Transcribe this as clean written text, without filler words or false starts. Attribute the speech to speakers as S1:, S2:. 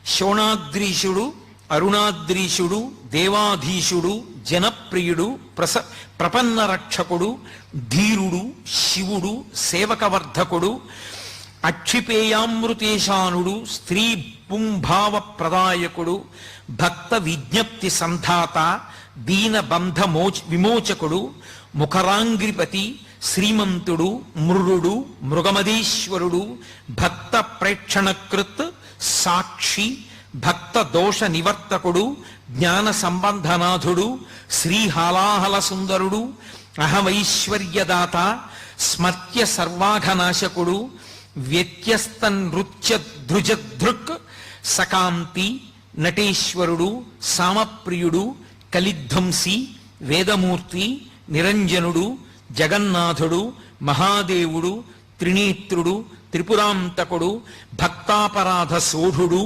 S1: శోణాద్రీషుడు, అరుణాద్రీషుడు, దేవాధీశుడు, జనప్రియుడు, ప్రపన్న రక్షకుడు, ధీరుడు, శివుడు, సేవకవర్ధకుడు, అక్షిపేయామృతేశానుడు, స్త్రీ పుంభావ ప్రదాయకుడు, భక్త విజ్ఞప్తి సంధాత, దీనబంధ విమోచకుడు, ముఖరాంగ్రిపతి, శ్రీమంతుడు, మృడు, మృగమదీశ్వరుడు, భక్త ప్రేక్షణకృత్, సాక్షి, భక్త దోష నివర్తకుడు, జ్ఞాన సంబంధనాథుడు, శ్రీహాలాహల సుందరుడు, అహమైశ్వర్యదాత, స్మర్త్య సర్వాఘనాశకుడు, వ్యత్యస్త నృత్య ధృజధృక్, సకాంతి, నటేశ్వరుడు, సామప్రియుడు, కలిధ్వంసి, వేదమూర్తి, నిరంజనుడు, జగన్నాథుడు, మహాదేవుడు, త్రినేత్రుడు, త్రిపురాంతకుడు, భక్తాపరాధ సోఢుడు,